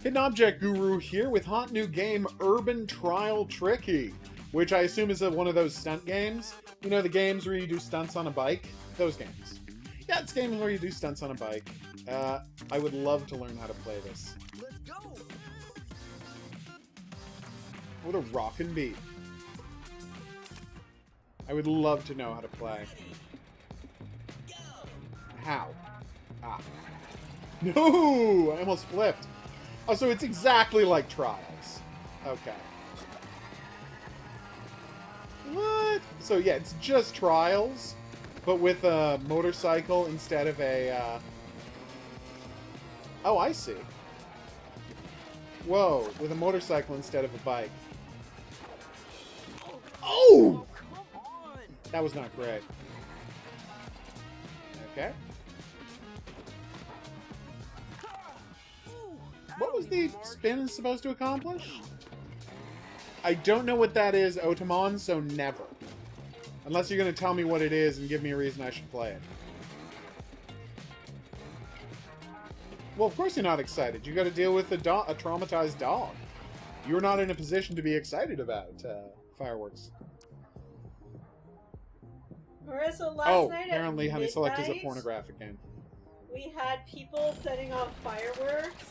Hidden Object Guru here with hot new game Urban Trial Tricky, which I assume is one of those stunt games. You know, the games where you do stunts on a bike? Those games. Yeah, it's games where you do stunts on a bike. I would love to learn how to play this. Let's go. What a rockin' beat. I would love to know how to play. How? Ah. No! I almost flipped. Oh, so it's exactly like Trials. Okay. What? So yeah, it's just Trials, but with a motorcycle instead of a, Oh, I see. Whoa, with a motorcycle instead of a bike. Oh! Come on. That was not great. Okay. What was the spin supposed to accomplish? I don't know what that is, Otamon, so never. Unless you're going to tell me what it is and give me a reason I should play it. Well, of course you're not excited. You got to deal with a traumatized dog. You're not in a position to be excited about fireworks. Marissa, last night apparently at Honey Select is a midnight, pornographic game. we had people setting off fireworks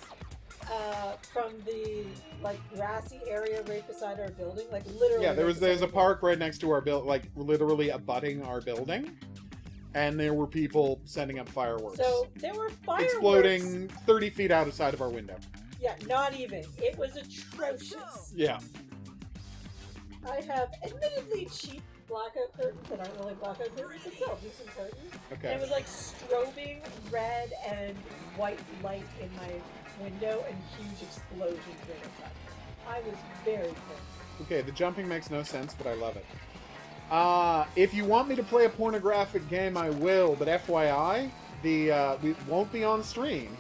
from the grassy area right beside our building, literally. Yeah, right there's beside a our park right next to our building, literally abutting our building, and there were people setting up fireworks. So there were fireworks exploding 30 feet outside of our window. Yeah, not even. It was atrocious. Yeah. I have admittedly cheap blackout curtains that aren't really blackout curtains, but still decent curtains. Okay. And it was strobing red and white light in my window and huge explosions right outside. I was very close. Okay, the jumping makes no sense, but I love it. If you want me to play a pornographic game, I will, but FYI, we won't be on stream,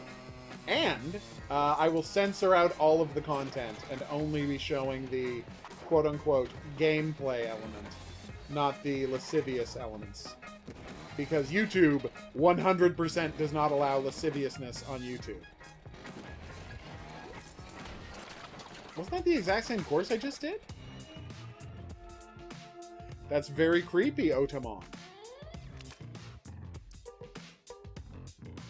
and I will censor out all of the content and only be showing the quote-unquote gameplay element, not the lascivious elements. Because YouTube 100% does not allow lasciviousness on YouTube. Wasn't that the exact same course I just did? That's very creepy, Otamon.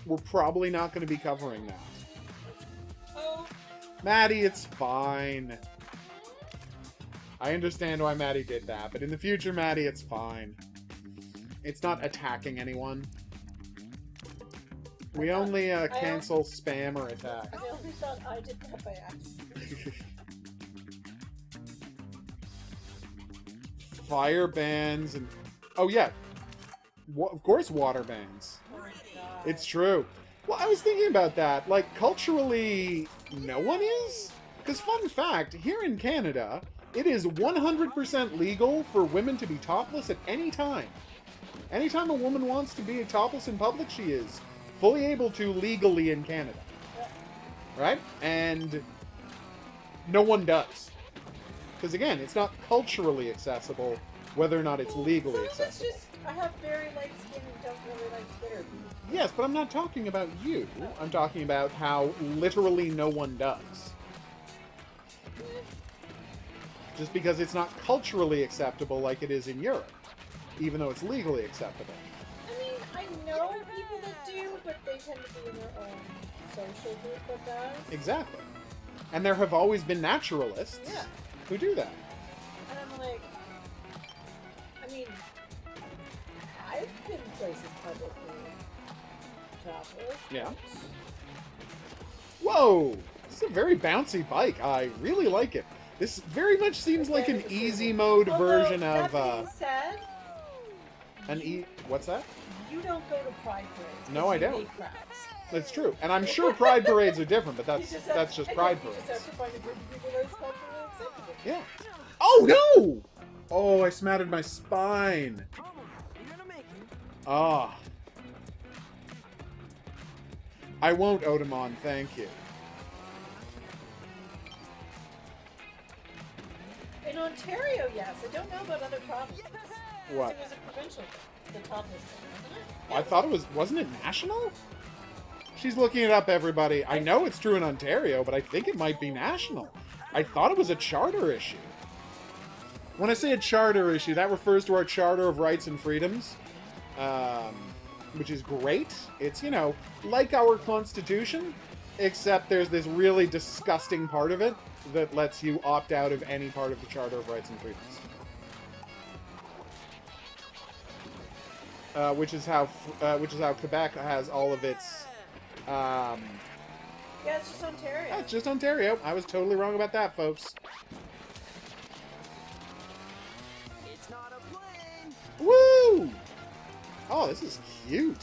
We're probably not going to be covering that. Oh, Maddie, it's fine. I understand why Maddie did that, but in the future, Maddie, it's fine. It's not attacking anyone. We only cancel spam or attack. I only thought I did that by accident. Fire bans and... Oh, yeah. Of course water bans. Oh my god. It's true. Well, I was thinking about that. Culturally, no one is? Because, fun fact, here in Canada, it is 100% legal for women to be topless at any time. Anytime a woman wants to be topless in public, she is fully able to legally in Canada. Right? And no one does. Because, again, it's not culturally accessible whether or not it's legally Some of it's accessible. just, I have very light skin and don't really like glitter. Yes, but I'm not talking about you. I'm talking about how literally no one does. Just because it's not culturally acceptable like it is in Europe, even though it's legally acceptable. I mean, I know people that do, but they tend to be in their own social group that does. Exactly. And there have always been naturalists Yeah. who do that. And I'm like, I mean, I've been places publicly topless. Yeah. Whoa! This is a very bouncy bike. I really like it. This very much seems like an easy mode version of That being said, What's that? you don't go to pride parades. No, I you don't. hate crowds. That's true. And I'm sure pride parades are different, but You that's just pride You parades. just have to find a group of people that is culturally acceptable. Yeah. Oh no! Oh, I smattered my spine. Come on. You're gonna make it. Ah. I won't, Otamon, thank you. In Ontario, yes. I don't know about other provinces. What? It was a provincial thing, the topless thing, wasn't it? I thought it wasn't it national? She's looking it up, everybody. I know it's true in Ontario, but I think it might be national. I thought it was a charter issue. When I say a charter issue, that refers to our Charter of Rights and Freedoms, which is great. It's, you know, like our Constitution, except there's this really disgusting part of it that lets you opt out of any part of the Charter of Rights and Freedoms. Which is how Quebec has all of its. Yeah, it's just Ontario. It's just Ontario. I was totally wrong about that, folks. It's not a plane. Woo! Oh, this is cute.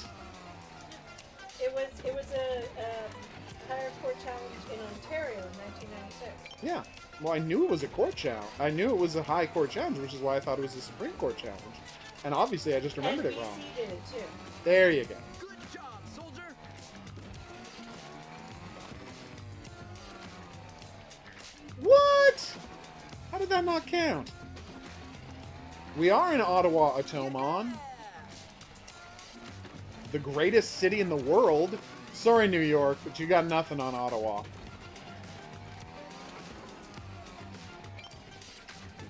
It was a higher court challenge in Ontario in 1996. Yeah. Well, I knew it was a court challenge. I knew it was a high court challenge, which is why I thought it was a Supreme Court challenge. And obviously, I just remembered it wrong. NBC did it too. There you go. Good job, soldier. What? How did that not count? We are in Ottawa, Otomon. The greatest city in the world. Sorry, New York, but you got nothing on Ottawa.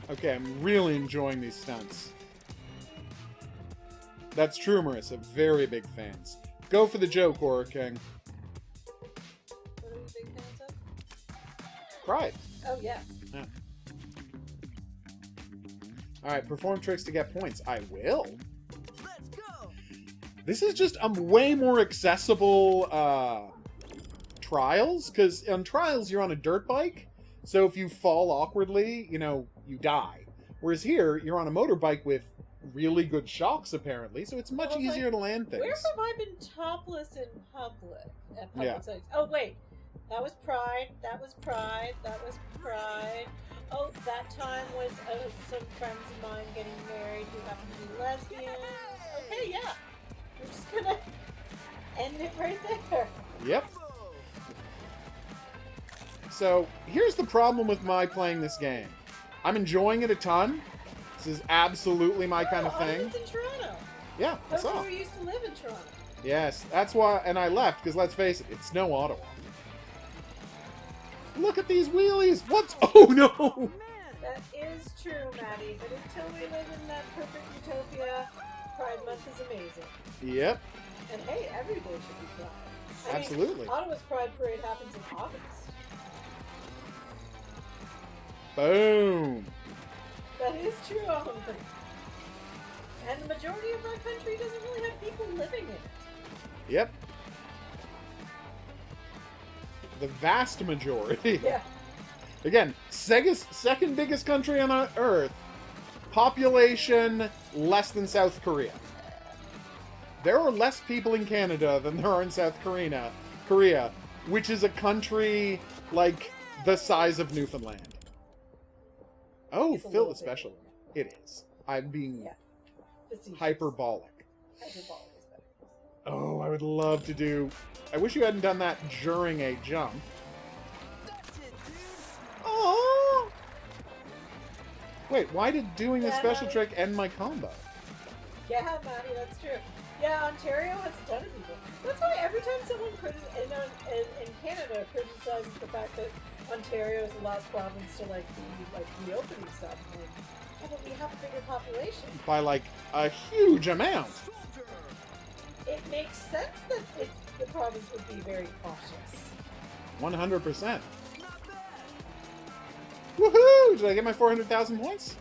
Okay, I'm really enjoying these stunts. That's true, Marissa. Very big fans. Go for the joke, Horror King. What are we big fans of? Pride. Oh, yes. Yeah. Alright, perform tricks to get points. I will. Let's go. This is just a way more accessible Trials, because on Trials you're on a dirt bike, so if you fall awkwardly, you know, you die. Whereas here, you're on a motorbike with really good shocks, apparently, so it's much Well, it's easier like, to land things. Where have I been topless in public? At public Yeah. settings? Oh, wait. That was Pride. That was Pride. That was Pride. Oh, that time was some friends of mine getting married who happen to be lesbians. Okay, yeah. We're just gonna end it right there. Yep. So, here's the problem with my playing this game. I'm enjoying it a ton. This is absolutely my kind of thing. It's in Toronto. Yeah, I saw. Hopefully we used to live in Toronto. Yes, that's why, and I left, because let's face it, it's no Ottawa. Look at these wheelies! What's... Oh, no! Man, That is true, Maddie, but until we live in that perfect utopia, Pride Month is amazing. Yep, And hey, every day should be Pride. I mean, absolutely. Ottawa's Pride Parade happens in August. Boom! That is true, Owen. And the majority of our country doesn't really have people living in it. Yep. The vast majority. Yeah. Again, Sega's second biggest country on Earth. Population less than South Korea. There are less people in Canada than there are in South Korea, which is a country like the size of Newfoundland. Oh, It's a fill little the bit. special. It is. I'm being Yeah. Facetious. hyperbolic. Hyperbolic is better. Oh, I would love to do... I wish you hadn't done that during a jump. that's it, dude. Oh! Wait, why did doing the Yeah, special no. trick end my combo? Yeah, Maddie, that's true. Yeah, Ontario has a ton of people. That's why every time someone in Canada criticizes the fact that Ontario is the last province to be reopening stuff, I'm like, yeah, but we have a bigger population. By, like, a huge amount. Soldier. It makes sense that the province would be very cautious. 100%. Not bad. Woohoo! Did I get my 400,000 points?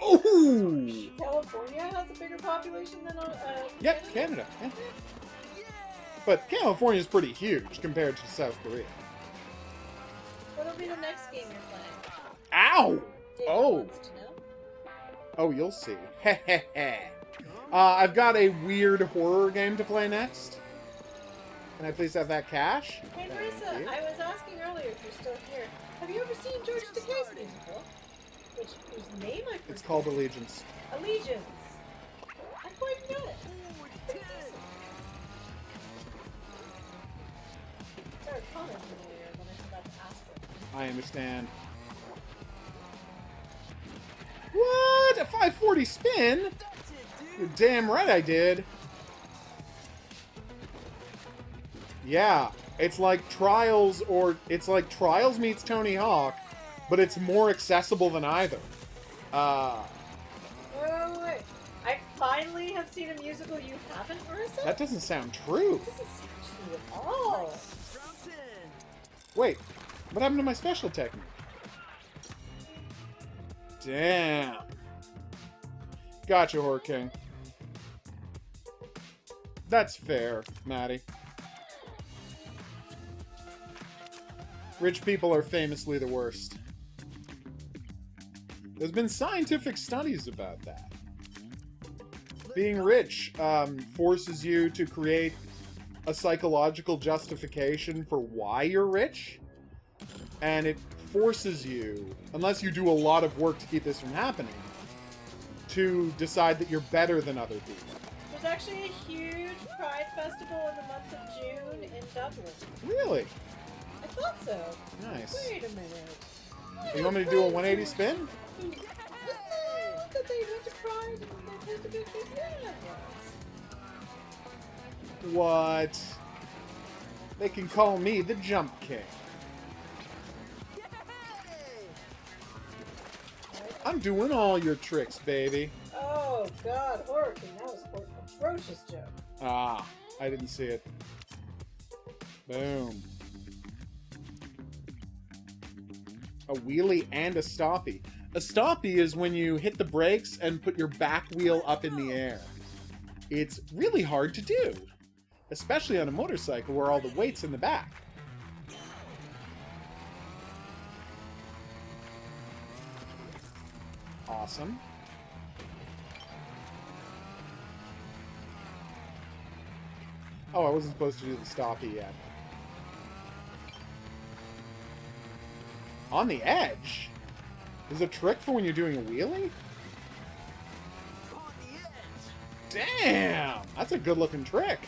Oh! California has a bigger population than Yep, Canada. Yeah. Yeah. But California's pretty huge compared to South Korea. What'll be the next game you're playing? Ow! Dave Oh. wants to know. Oh, you'll see. I've got a weird horror game to play next. Can I please have that cash? Hey Thank Marissa, you. I was asking earlier if you're still here. Have you ever seen George Takei's musical? Whose name I forget. It's called Allegiance. Allegiance. I quite know it. Oh, it's 10. I started commenting earlier when I forgot to ask her. I understand. What? A 540 spin? That's it, dude. You're damn right I did. Yeah, it's like Trials, or it's like Trials meets Tony Hawk, but it's more accessible than either. Wait. I finally have seen a musical you haven't, Marissa? That doesn't sound true. This is true at all. Round 10. Wait, what happened to my special technique? Damn. Gotcha, Horror King. That's fair, Maddie. Rich people are famously the worst. There's been scientific studies about that. Being rich forces you to create a psychological justification for why you're rich. And it forces you, unless you do a lot of work to keep this from happening, to decide that you're better than other people. There's actually a huge Pride Festival in the month of June in Dublin. Really? I thought so. Nice. Wait a minute. You want me to do a 180 spin? That they went to Pride and they posted pictures? Yeah, it was. What? They can call me the Jump King. I'm doing all your tricks, baby. Oh god, Horror King, that was a atrocious joke. Ah, I didn't see it. Boom. A wheelie and a stoppie. A stoppie is when you hit the brakes and put your back wheel up in the air. It's really hard to do, especially on a motorcycle where all the weight's in the back. Awesome. Oh, I wasn't supposed to do the stoppie yet. On the edge? There's a trick for when you're doing a wheelie? On the edge. Damn! That's a good looking trick.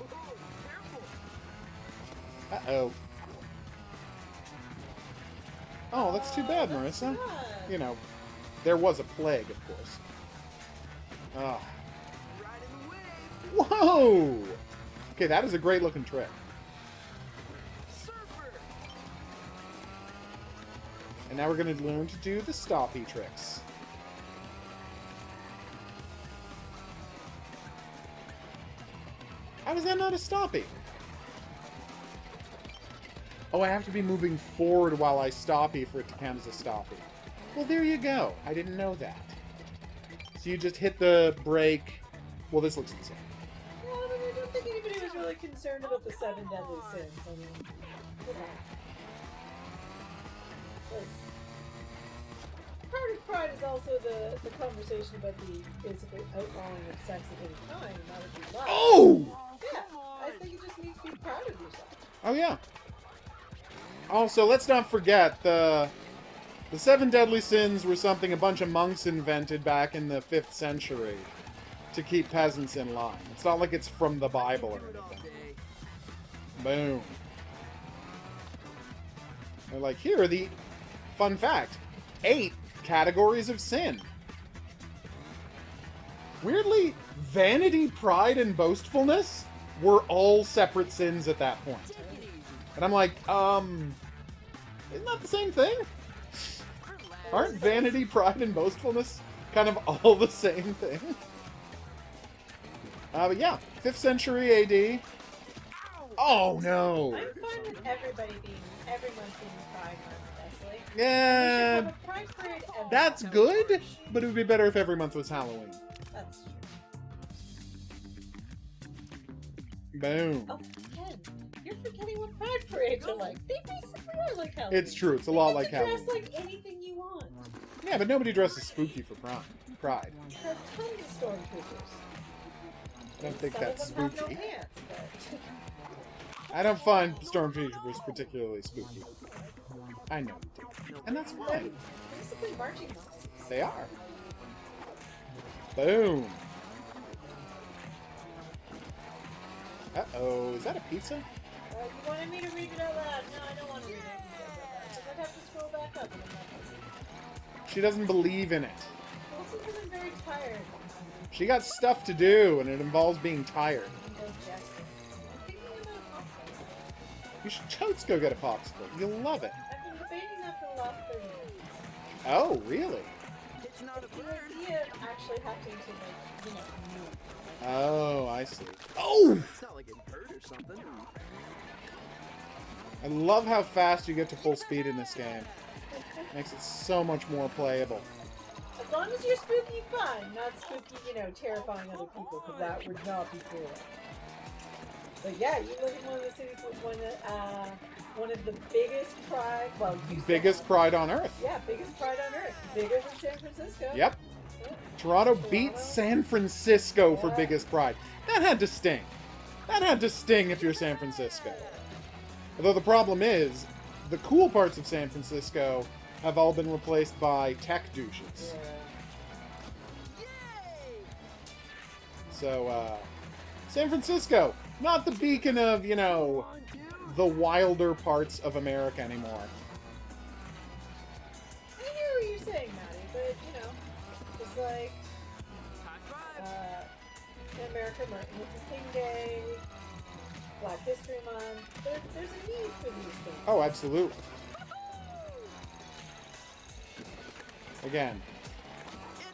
Oh, careful. Uh-oh. Oh, that's too bad, That's Marissa. sad. You know, there was a plague, of course. Ah. Riding the wave. Whoa! Okay, that is a great looking trick. Surfer. And now we're going to learn to do the stoppie tricks. How is that not a stoppie? Oh, I have to be moving forward while I stoppie for it to count as a stoppie. Well, there you go. I didn't know that. So you just hit the brake. Well, this looks insane. Yeah, I don't think anybody was really concerned about the 7 deadly sins. I mean, you know. 'Cause part of Pride is also the conversation about the basically outlawing of sex of any kind, and that would be love. Oh! Yeah, I think you just need to be proud of yourself. Oh, yeah. Also, let's not forget, the 7 deadly sins were something a bunch of monks invented back in the 5th century to keep peasants in line. It's not like it's from the Bible or Do it all anything. day. Boom. They're like, here are the, fun fact, 8 categories of sin. Weirdly, vanity, pride, and boastfulness were all separate sins at that point. Take it easy. And I'm like, isn't that the same thing? Relax. Aren't vanity, pride, and boastfulness kind of all the same thing? But yeah, 5th century AD. Oh no! I'm fine with everybody being, every month being Pride Month, Leslie. We should Yeah, have a Pride parade every that's month. good, but it would be better if every month was Halloween. That's true. Boom. Oh, Ken, you're forgetting what Pride parades are like. They basically are like Halloween. It's true, it's a lot You like get to Halloween. dress like anything you want. Yeah, but nobody dresses spooky for Pride. There are tons of stormtroopers. I don't think Some that's of them spooky. have no pants, but... I don't find stormtroopers particularly spooky. I know you do. And that's fine. Basically marching monkeys. They are. Boom. Uh-oh, is that a pizza? You wanted me to read it out loud. No, I don't want to read it out loud. Because I'd have to scroll back up and I'm not listening. She doesn't believe in it. Also because I'm very tired. She got stuff to do, and it involves being tired. I'm digesting. You should totes go get a popsicle. You'll love it. I've been debating that for the last 30 minutes. Oh, really? It's not a It's the bird. idea of actually having to, like, you know, move. Oh, I see. Oh! It's not like it hurt or something. I love how fast you get to full speed in this game. Makes it so much more playable. As long as you're spooky fun, not spooky, you know, terrifying other people, because that would not be cool. But yeah, you live in one of the cities with one of the biggest pride, well, used to Biggest have- pride on Earth. Yeah, biggest pride on earth. Bigger than San Francisco. Yep. Yeah. Toronto beat San Francisco for Yeah. biggest pride. That had to sting. That had to sting if you're San Francisco. Although the problem is, the cool parts of San Francisco have all been replaced by tech douches. Yeah. So, San Francisco, not the beacon of, you know, Come on, dude. the wilder parts of America anymore. I hear what you're saying, Maddie, but you know, it's like High five. in America, Martin Luther King Day, Black History Month. There's a need for these things. Oh, absolutely. Again,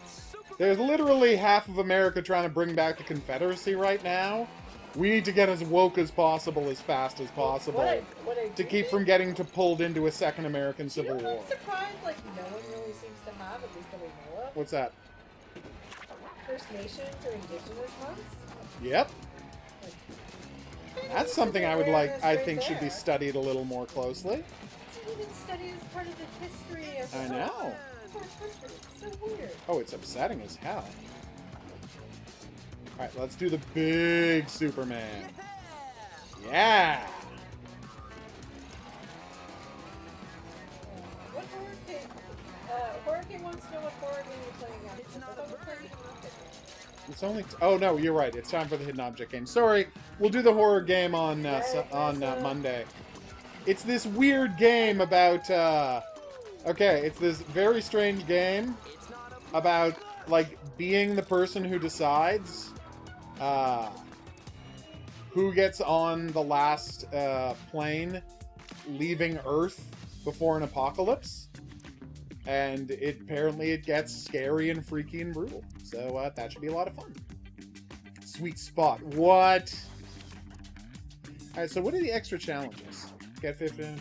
It's super. there's literally half of America trying to bring back the Confederacy right now. We need to get as woke as possible as fast as possible What I to do keep from think- getting to pulled into a second American You Civil know War. what surprise like no one really seems to have, at least that we know of? What's that? First Nations or Indigenous months? Yep. Like, That's something I would like. awareness I right think should be there. studied a little more closely. It's even studied as part of the history of I know. our country. It's so weird. Oh, it's upsetting as hell. All right, let's do the big Superman. Yeah. What Hurricane? Hurricane wants to know what horror game you're playing after. It's not I thought a we're playing bird. an object. It's only. Oh no, you're right. It's time for the hidden object game. Sorry, we'll do the horror game on Monday. It's this weird game about. Okay, it's this very strange game It's not a about like being the person who decides who gets on the last plane leaving Earth before an apocalypse, and it gets scary and freaky and brutal. So that should be a lot of fun. Sweet spot. What? All right. So what are the extra challenges? Get 15,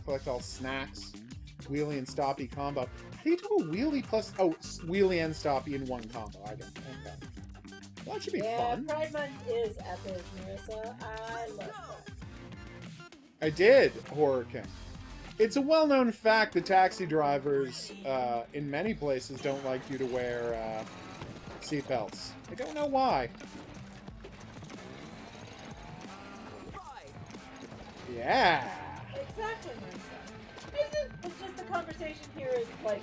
collect all snacks, wheelie and stoppy combo. Can you do a wheelie plus wheelie and stoppy in one combo? I don't. Okay. Well, that should be Yeah, fun. Pride Month is epic, Marissa. I love that. I did, Horror King. It's a well-known fact that taxi drivers in many places don't like you to wear seatbelts. I don't know why. right. Yeah. Exactly, Marissa. It's just the conversation here is like,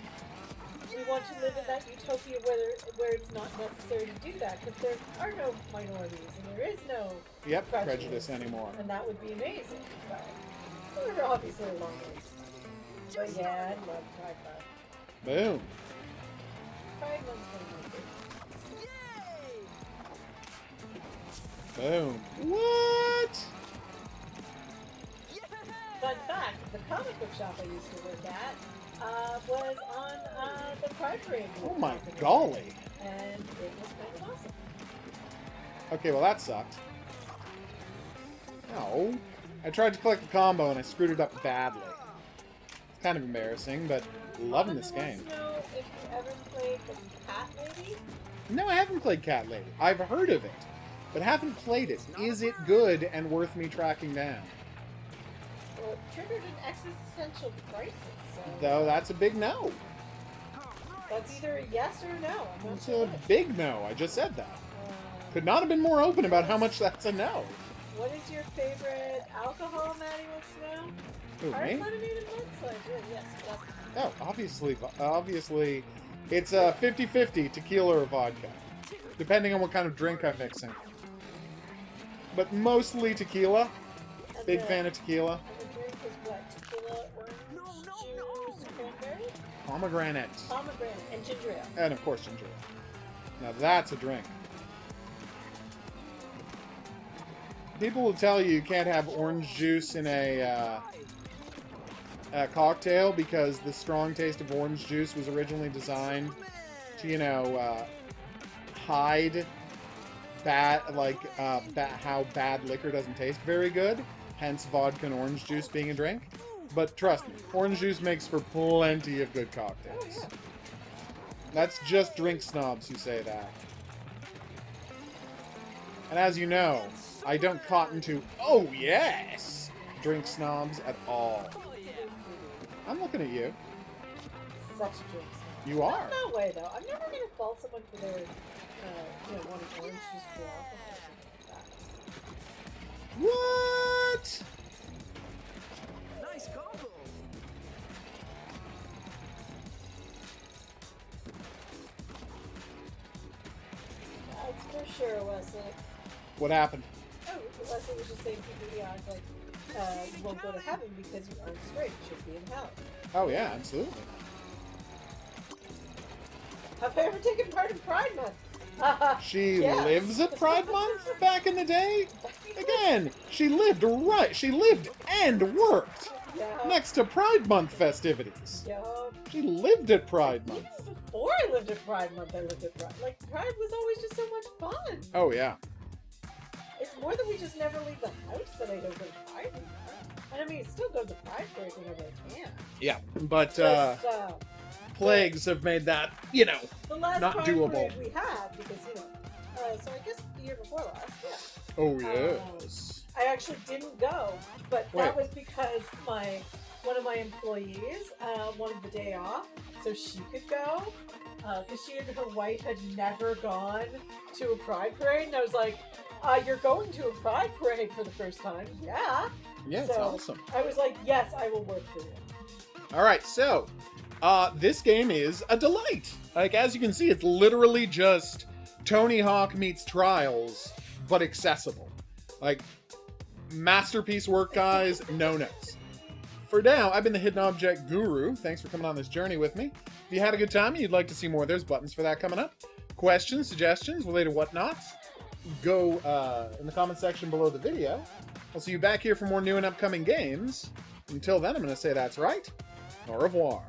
we want to live in that utopia where it's not necessary to do that because there are no minorities and there is no Yep. Prejudice anymore. and that would be amazing. But we're obviously a long way. But yeah, I love Pride Month. Boom. Pride Month's one of my favorites. Yay! Boom. What? Yeah! Fun fact: the comic book shop I used to work at was on the Pride Parade. Oh my golly. And it was kind of awesome. Okay, well that sucked. No. I tried to collect a combo and I screwed it up badly. It's kind of embarrassing, but loving this game. I know if you ever played the Cat Lady. No, I haven't played Cat Lady. I've heard of it, but haven't played it. Is it good and worth me tracking down? Well, it triggered an existential crisis. So Though that's a big no. that's either a yes or a no. I'm not It's sure a which. big no. I just said that. Could Um, not have been more open about how much that's a no. What is your favorite alcohol, Maddie wants to know? Who, Hard me? lemonade and mudslide. Yes, that's Oh, obviously, it's 50-50 tequila or vodka, depending on what kind of drink I'm mixing. But mostly tequila. and Big the- fan of tequila. And the drink is what? Tequila, orange juice, cranberry, Pomegranate. pomegranate, and ginger ale. And of course ginger ale. Now that's a drink. People will tell you can't have orange juice in a cocktail because the strong taste of orange juice was originally designed to, you know, hide how bad liquor doesn't taste very good. Hence, vodka and orange juice being a drink. But trust me, orange juice makes for plenty of good cocktails. That's just drink snobs who say that. And as you know, I don't cotton to, oh yes, drink snobs at all. I'm looking at you. Such a drink snob. You are. No way, though. I'm never going to fault someone for their, wanting orange juice for alcohol or something like that. What? Nice combo. That's for sure, Wesley. What happened? Oh, Wesley was just saying people act like you won't go to heaven because you aren't straight. You should be in hell. Oh yeah, absolutely. Have I ever taken part in Pride Month? She Yes. lives at Pride Month back in the day? Again, she lived and worked Yeah. next to Pride Month festivities. Yeah. She lived at Pride Month. Even before I lived at Pride Month, I lived at Pride. Like, Pride was always just so much fun. Oh yeah. It's more that we just never leave the house that I don't go to Pride anymore. And I mean, still go to the Pride Parade whenever I can. Yeah, but Just, plagues have made that, you know, the last not Pride doable. Parade we had, because, so I guess the year before last, yeah. oh yes. I actually didn't go, but that Wait. was because one of my employees wanted the day off so she could go. Because she and her wife had never gone to a Pride Parade, and I was like, "You're going to a Pride Parade for the first time?" Yeah. Yeah, it's So, awesome. I was like, "Yes, I will work for you." All right, so this game is a delight. Like, as you can see, it's literally just Tony Hawk meets Trials, but accessible. Like, masterpiece work, guys. No notes. For now, I've been the Hidden Object Guru. Thanks for coming on this journey with me. If you had a good time and you'd like to see more, there's buttons for that coming up. Questions, suggestions, related whatnots, go in the comment section below the video. I'll see you back here for more new and upcoming games. Until then, I'm going to say that's right. Au revoir.